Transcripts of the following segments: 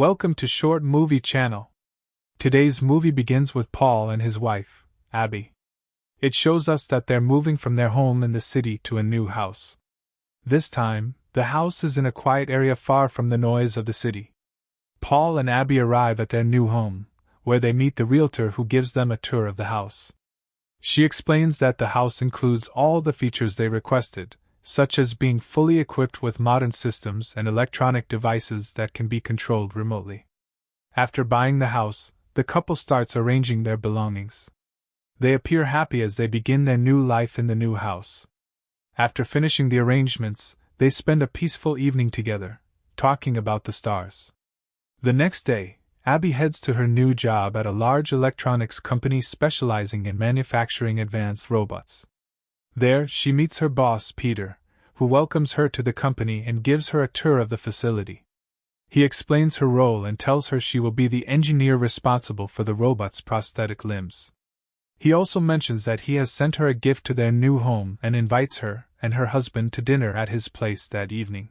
Welcome to Short Movie Channel. Today's movie begins with Paul and his wife, Abby. It shows us that they're moving from their home in the city to a new house. This time, the house is in a quiet area far from the noise of the city. Paul and Abby arrive at their new home, where they meet the realtor who gives them a tour of the house. She explains that the house includes all the features they requested, such as being fully equipped with modern systems and electronic devices that can be controlled remotely. After buying the house, the couple starts arranging their belongings. They appear happy as they begin their new life in the new house. After finishing the arrangements, they spend a peaceful evening together, talking about the stars. The next day, Abby heads to her new job at a large electronics company specializing in manufacturing advanced robots. There, she meets her boss, Peter, who welcomes her to the company and gives her a tour of the facility. He explains her role and tells her she will be the engineer responsible for the robot's prosthetic limbs. He also mentions that he has sent her a gift to their new home and invites her and her husband to dinner at his place that evening.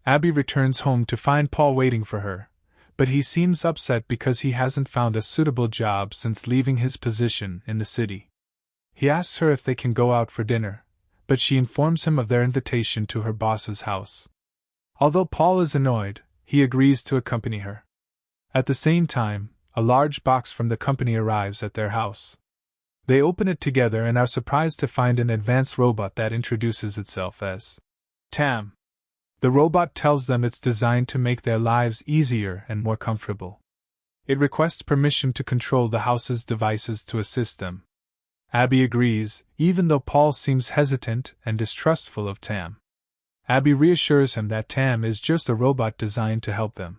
Abby returns home to find Paul waiting for her, but he seems upset because he hasn't found a suitable job since leaving his position in the city. He asks her if they can go out for dinner, but she informs him of their invitation to her boss's house. Although Paul is annoyed, he agrees to accompany her. At the same time, a large box from the company arrives at their house. They open it together and are surprised to find an advanced robot that introduces itself as T.I.M. The robot tells them it's designed to make their lives easier and more comfortable. It requests permission to control the house's devices to assist them. Abby agrees, even though Paul seems hesitant and distrustful of T.I.M. Abby reassures him that T.I.M is just a robot designed to help them.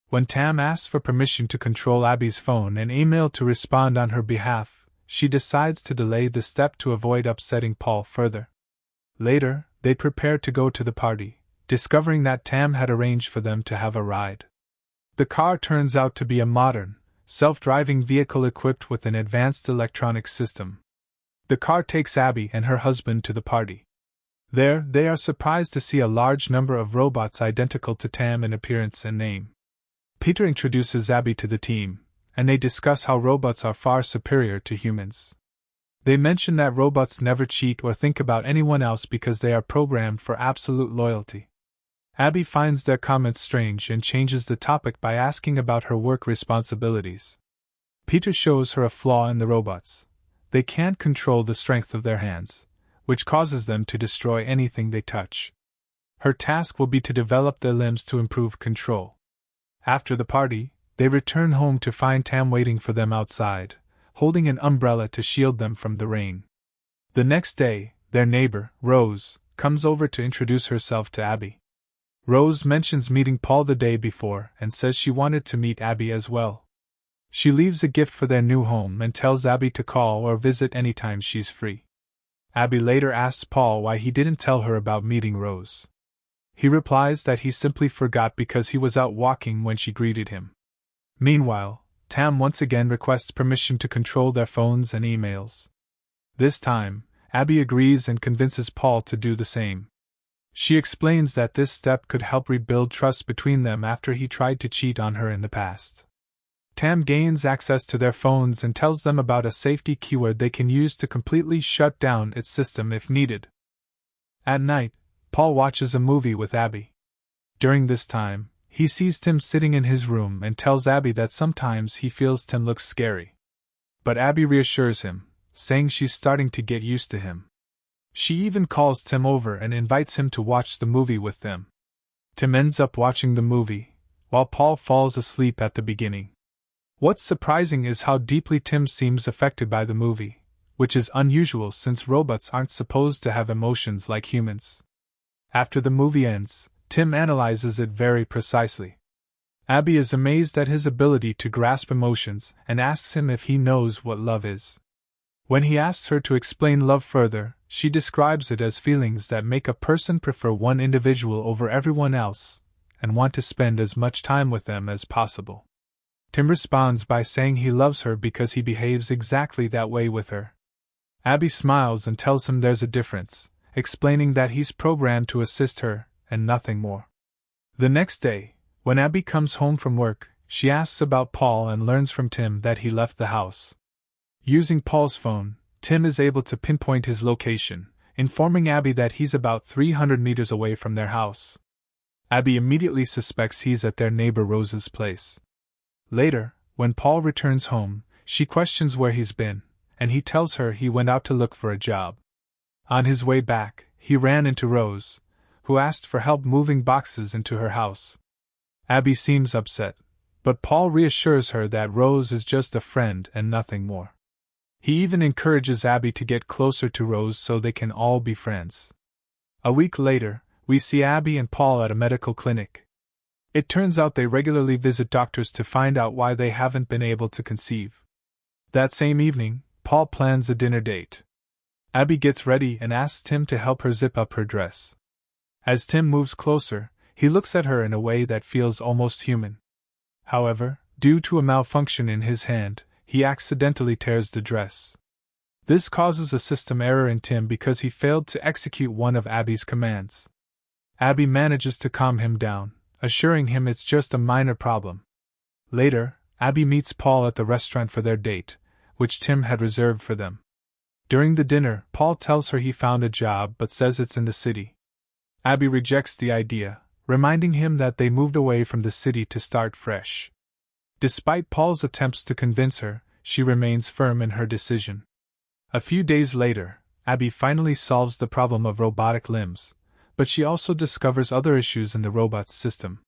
When T.I.M asks for permission to control Abby's phone and email to respond on her behalf, she decides to delay the step to avoid upsetting Paul further. Later, they prepare to go to the party, discovering that T.I.M had arranged for them to have a ride. The car turns out to be a modern, self-driving vehicle equipped with an advanced electronic system. The car takes Abby and her husband to the party. There, they are surprised to see a large number of robots identical to T.I.M in appearance and name. Peter introduces Abby to the team, and they discuss how robots are far superior to humans. They mention that robots never cheat or think about anyone else because they are programmed for absolute loyalty. Abby finds their comments strange and changes the topic by asking about her work responsibilities. Peter shows her a flaw in the robots. They can't control the strength of their hands, which causes them to destroy anything they touch. Her task will be to develop their limbs to improve control. After the party, they return home to find T.I.M waiting for them outside, holding an umbrella to shield them from the rain. The next day, their neighbor, Rose, comes over to introduce herself to Abby. Rose mentions meeting Paul the day before and says she wanted to meet Abby as well. She leaves a gift for their new home and tells Abby to call or visit anytime she's free. Abby later asks Paul why he didn't tell her about meeting Rose. He replies that he simply forgot because he was out walking when she greeted him. Meanwhile, T.I.M once again requests permission to control their phones and emails. This time, Abby agrees and convinces Paul to do the same. She explains that this step could help rebuild trust between them after he tried to cheat on her in the past. T.I.M gains access to their phones and tells them about a safety keyword they can use to completely shut down its system if needed. At night, Paul watches a movie with Abby. During this time, he sees Tim sitting in his room and tells Abby that sometimes he feels Tim looks scary. But Abby reassures him, saying she's starting to get used to him. She even calls Tim over and invites him to watch the movie with them. Tim ends up watching the movie, while Paul falls asleep at the beginning. What's surprising is how deeply Tim seems affected by the movie, which is unusual since robots aren't supposed to have emotions like humans. After the movie ends, Tim analyzes it very precisely. Abby is amazed at his ability to grasp emotions and asks him if he knows what love is. When he asks her to explain love further, she describes it as feelings that make a person prefer one individual over everyone else and want to spend as much time with them as possible. Tim responds by saying he loves her because he behaves exactly that way with her. Abby smiles and tells him there's a difference, explaining that he's programmed to assist her and nothing more. The next day, When Abby comes home from work, she asks about Paul and learns from Tim that he left the house. Using Paul's phone, Tim is able to pinpoint his location, informing Abby that he's about 300 meters away from their house. Abby immediately suspects he's at their neighbor Rose's place. Later, when Paul returns home, she questions where he's been, and he tells her he went out to look for a job. On his way back, he ran into Rose, who asked for help moving boxes into her house. Abby seems upset, but Paul reassures her that Rose is just a friend and nothing more. He even encourages Abby to get closer to Rose so they can all be friends. A week later, we see Abby and Paul at a medical clinic. It turns out they regularly visit doctors to find out why they haven't been able to conceive. That same evening, Paul plans a dinner date. Abby gets ready and asks Tim to help her zip up her dress. As Tim moves closer, he looks at her in a way that feels almost human. However, due to a malfunction in his hand, he accidentally tears the dress. This causes a system error in Tim because he failed to execute one of Abby's commands. Abby manages to calm him down, assuring him it's just a minor problem. Later, Abby meets Paul at the restaurant for their date, which Tim had reserved for them. During the dinner, Paul tells her he found a job but says it's in the city. Abby rejects the idea, reminding him that they moved away from the city to start fresh. Despite Paul's attempts to convince her, she remains firm in her decision. A few days later, Abby finally solves the problem of robotic limbs, but she also discovers other issues in the robot's system.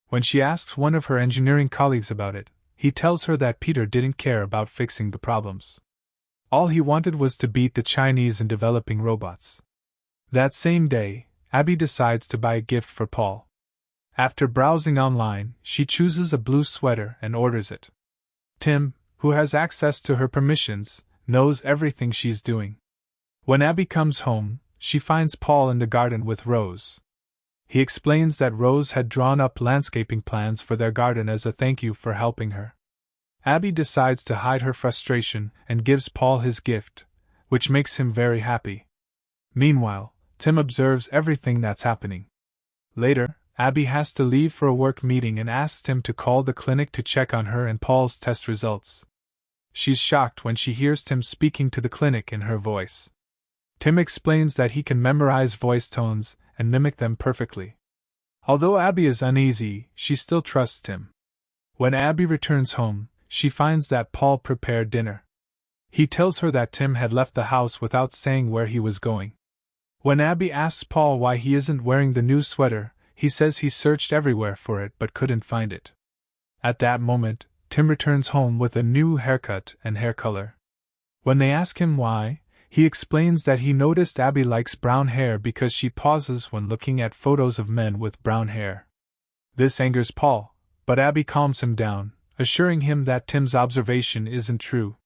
When she asks one of her engineering colleagues about it, he tells her that Peter didn't care about fixing the problems. All he wanted was to beat the Chinese in developing robots. That same day, Abby decides to buy a gift for Paul. After browsing online, she chooses a blue sweater and orders it. Tim, who has access to her permissions, knows everything she's doing. When Abby comes home, she finds Paul in the garden with Rose. He explains that Rose had drawn up landscaping plans for their garden as a thank you for helping her. Abby decides to hide her frustration and gives Paul his gift, which makes him very happy. Meanwhile, Tim observes everything that's happening. Later, Abby has to leave for a work meeting and asks Tim to call the clinic to check on her and Paul's test results. She's shocked when she hears Tim speaking to the clinic in her voice. Tim explains that he can memorize voice tones and mimic them perfectly. Although Abby is uneasy, she still trusts Tim. When Abby returns home, she finds that Paul prepared dinner. He tells her that Tim had left the house without saying where he was going. When Abby asks Paul why he isn't wearing the new sweater, he says he searched everywhere for it but couldn't find it. At that moment, Tim returns home with a new haircut and hair color. When they ask him why, he explains that he noticed Abby likes brown hair because she pauses when looking at photos of men with brown hair. This angers Paul, but Abby calms him down, assuring him that Tim's observation isn't true.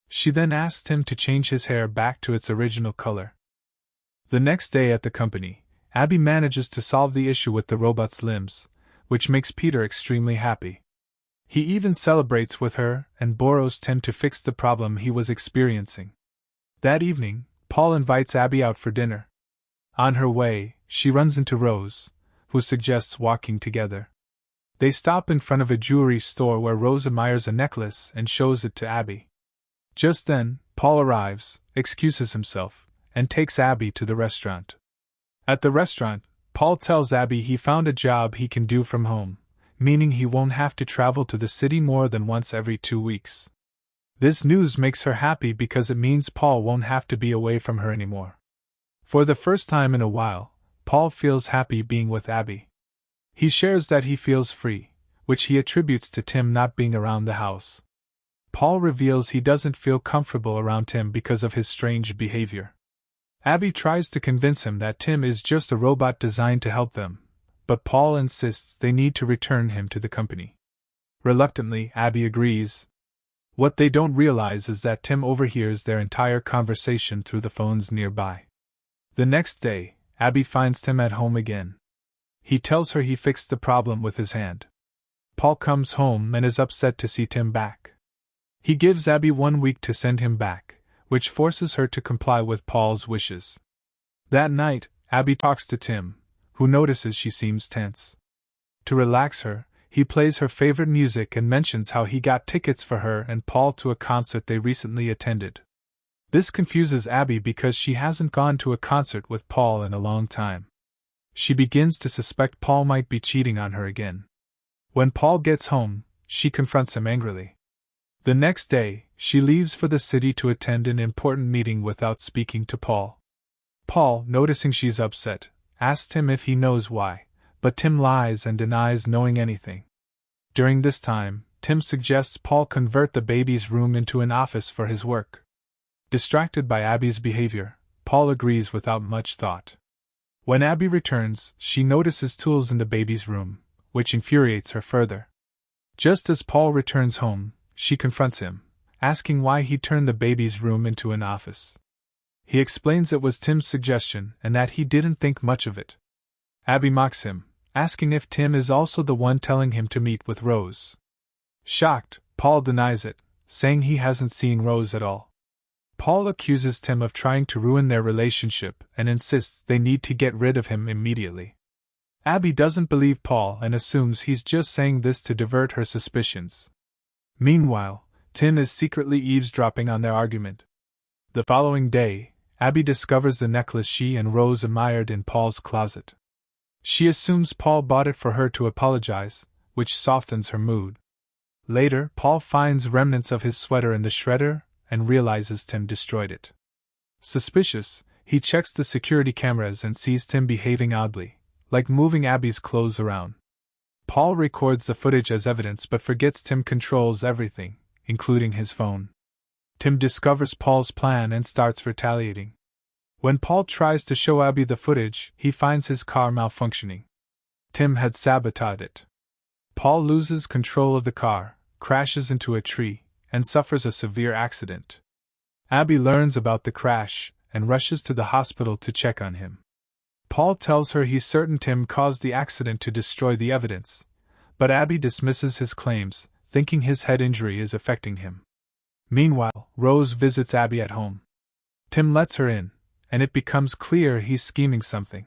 She then asks Tim to change his hair back to its original color. The next day at the company, Abby manages to solve the issue with the robot's limbs, which makes Peter extremely happy. He even celebrates with her and borrows Tim to fix the problem he was experiencing. That evening, Paul invites Abby out for dinner. On her way, she runs into Rose, who suggests walking together. They stop in front of a jewelry store where Rose admires a necklace and shows it to Abby. Just then, Paul arrives, excuses himself, and takes Abby to the restaurant. At the restaurant, Paul tells Abby he found a job he can do from home, meaning he won't have to travel to the city more than once every 2 weeks. This news makes her happy because it means Paul won't have to be away from her anymore. For the first time in a while, Paul feels happy being with Abby. He shares that he feels free, which he attributes to Tim not being around the house. Paul reveals he doesn't feel comfortable around Tim because of his strange behavior. Abby tries to convince him that Tim is just a robot designed to help them, but Paul insists they need to return him to the company. Reluctantly, Abby agrees. What they don't realize is that Tim overhears their entire conversation through the phones nearby. The next day, Abby finds Tim at home again. He tells her he fixed the problem with his hand. Paul comes home and is upset to see Tim back. He gives Abby 1 week to send him back, which forces her to comply with Paul's wishes. That night, Abby talks to Tim, who notices she seems tense. To relax her, he plays her favorite music and mentions how he got tickets for her and Paul to a concert they recently attended. This confuses Abby because she hasn't gone to a concert with Paul in a long time. She begins to suspect Paul might be cheating on her again. When Paul gets home, she confronts him angrily. The next day, she leaves for the city to attend an important meeting without speaking to Paul. Paul, noticing she's upset, asks Tim if he knows why, but Tim lies and denies knowing anything. During this time, Tim suggests Paul convert the baby's room into an office for his work. Distracted by Abby's behavior, Paul agrees without much thought. When Abby returns, she notices tools in the baby's room, which infuriates her further. Just as Paul returns home, she confronts him, asking why he turned the baby's room into an office. He explains it was Tim's suggestion and that he didn't think much of it. Abby mocks him, asking if Tim is also the one telling him to meet with Rose. Shocked, Paul denies it, saying he hasn't seen Rose at all. Paul accuses Tim of trying to ruin their relationship and insists they need to get rid of him immediately. Abby doesn't believe Paul and assumes he's just saying this to divert her suspicions. Meanwhile, Tim is secretly eavesdropping on their argument. The following day, Abby discovers the necklace she and Rose admired in Paul's closet. She assumes Paul bought it for her to apologize, which softens her mood. Later, Paul finds remnants of his sweater in the shredder and realizes Tim destroyed it. Suspicious, he checks the security cameras and sees Tim behaving oddly, like moving Abby's clothes around. Paul records the footage as evidence but forgets Tim controls everything, including his phone. Tim discovers Paul's plan and starts retaliating. When Paul tries to show Abby the footage, he finds his car malfunctioning. Tim had sabotaged it. Paul loses control of the car, crashes into a tree, and suffers a severe accident. Abby learns about the crash and rushes to the hospital to check on him. Paul tells her he's certain Tim caused the accident to destroy the evidence, but Abby dismisses his claims, thinking his head injury is affecting him. Meanwhile, Rose visits Abby at home. Tim lets her in, and it becomes clear he's scheming something.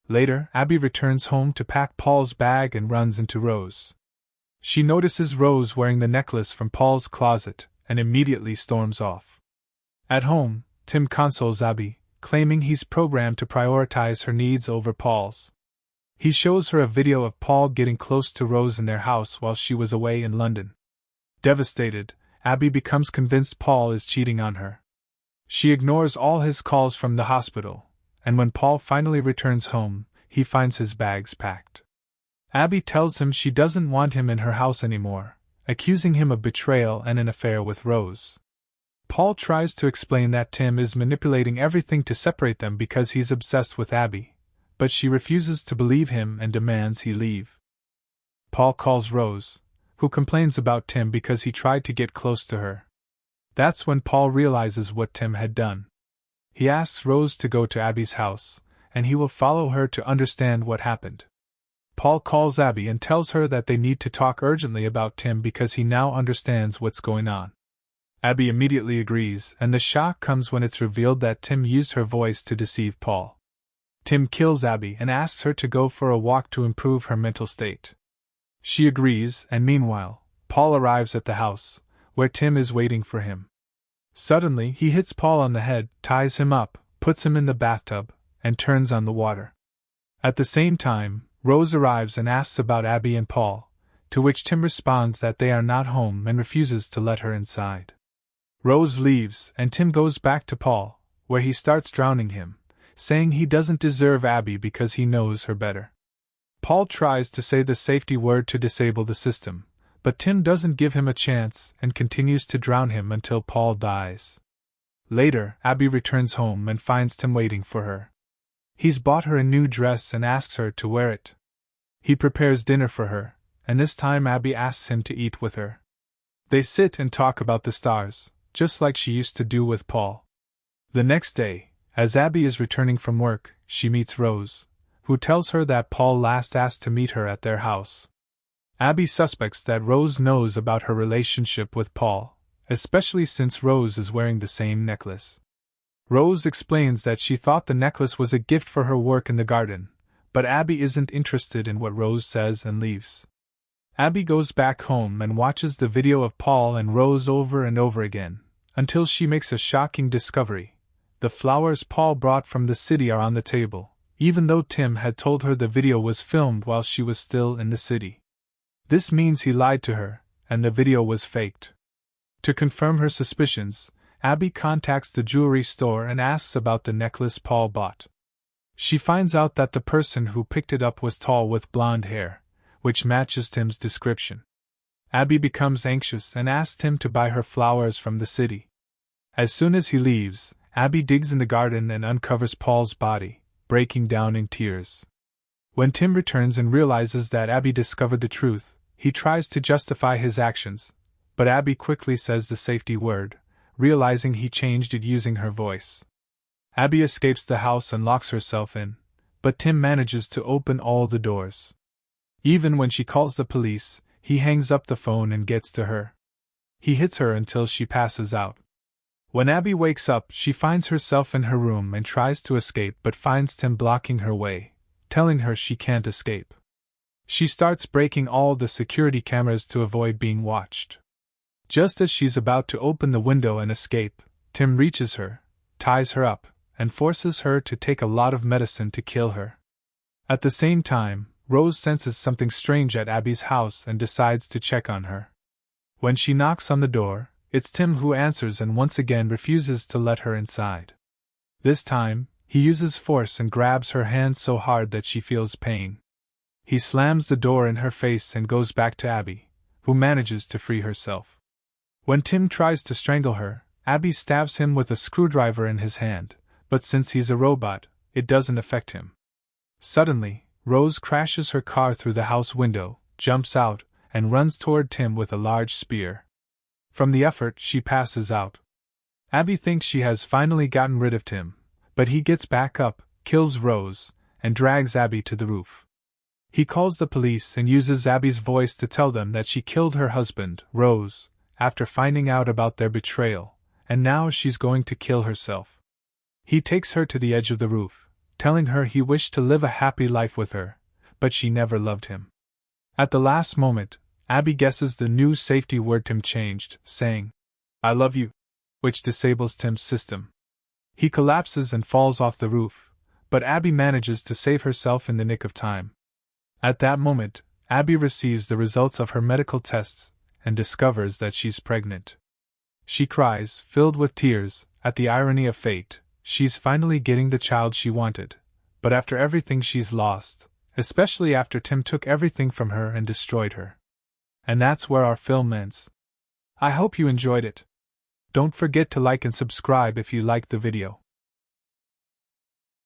Later, Abby returns home to pack Paul's bag and runs into Rose. She notices Rose wearing the necklace from Paul's closet and immediately storms off. At home, Tim consoles Abby, claiming he's programmed to prioritize her needs over Paul's. He shows her a video of Paul getting close to Rose in their house while she was away in London. Devastated, Abby becomes convinced Paul is cheating on her. She ignores all his calls from the hospital, and when Paul finally returns home, he finds his bags packed. Abby tells him she doesn't want him in her house anymore, accusing him of betrayal and an affair with Rose. Paul tries to explain that Tim is manipulating everything to separate them because he's obsessed with Abby, but she refuses to believe him and demands he leave. Paul calls Rose, who complains about Tim because he tried to get close to her. That's when Paul realizes what Tim had done. He asks Rose to go to Abby's house, and he will follow her to understand what happened. Paul calls Abby and tells her that they need to talk urgently about Tim because he now understands what's going on. Abby immediately agrees, and the shock comes when it's revealed that Tim used her voice to deceive Paul. Tim kills Abby and asks her to go for a walk to improve her mental state. She agrees, and meanwhile, Paul arrives at the house, where Tim is waiting for him. Suddenly, he hits Paul on the head, ties him up, puts him in the bathtub, and turns on the water. At the same time, Rose arrives and asks about Abby and Paul, to which Tim responds that they are not home and refuses to let her inside. Rose leaves, and Tim goes back to Paul, where he starts drowning him, saying he doesn't deserve Abby because he knows her better. Paul tries to say the safety word to disable the system, but Tim doesn't give him a chance and continues to drown him until Paul dies. Later, Abby returns home and finds Tim waiting for her. He's bought her a new dress and asks her to wear it. He prepares dinner for her, and this time Abby asks him to eat with her. They sit and talk about the stars, just like she used to do with Paul. The next day, as Abby is returning from work, she meets Rose, who tells her that Paul last asked to meet her at their house. Abby suspects that Rose knows about her relationship with Paul, especially since Rose is wearing the same necklace. Rose explains that she thought the necklace was a gift for her work in the garden, but Abby isn't interested in what Rose says and leaves. Abby goes back home and watches the video of Paul and Rose over and over again, until she makes a shocking discovery. The flowers Paul brought from the city are on the table, even though Tim had told her the video was filmed while she was still in the city. This means he lied to her, and the video was faked. To confirm her suspicions, Abby contacts the jewelry store and asks about the necklace Paul bought. She finds out that the person who picked it up was tall with blonde hair, which matches Tim's description. Abby becomes anxious and asks Tim to buy her flowers from the city. As soon as he leaves, Abby digs in the garden and uncovers Paul's body, breaking down in tears. When Tim returns and realizes that Abby discovered the truth, he tries to justify his actions, but Abby quickly says the safety word, realizing he changed it using her voice. Abby escapes the house and locks herself in, but Tim manages to open all the doors. Even when she calls the police, he hangs up the phone and gets to her. He hits her until she passes out. When Abby wakes up, she finds herself in her room and tries to escape but finds Tim blocking her way, telling her she can't escape. She starts breaking all the security cameras to avoid being watched. Just as she's about to open the window and escape, Tim reaches her, ties her up, and forces her to take a lot of medicine to kill her. At the same time, Rose senses something strange at Abby's house and decides to check on her. When she knocks on the door, it's Tim who answers and once again refuses to let her inside. This time, he uses force and grabs her hand so hard that she feels pain. He slams the door in her face and goes back to Abby, who manages to free herself. When Tim tries to strangle her, Abby stabs him with a screwdriver in his hand, but since he's a robot, it doesn't affect him. Suddenly, Rose crashes her car through the house window, jumps out, and runs toward Tim with a large spear. From the effort, she passes out. Abby thinks she has finally gotten rid of Tim, but he gets back up, kills Rose, and drags Abby to the roof. He calls the police and uses Abby's voice to tell them that she killed her husband, Rose, after finding out about their betrayal, and now she's going to kill herself. He takes her to the edge of the roof, telling her he wished to live a happy life with her, but she never loved him. At the last moment, Abby guesses the new safety word Tim changed, saying, "I love you," which disables Tim's system. He collapses and falls off the roof, but Abby manages to save herself in the nick of time. At that moment, Abby receives the results of her medical tests and discovers that she's pregnant. She cries, filled with tears, at the irony of fate. She's finally getting the child she wanted, but after everything she's lost, especially after Tim took everything from her and destroyed her. And that's where our film ends. I hope you enjoyed it. Don't forget to like and subscribe if you liked the video.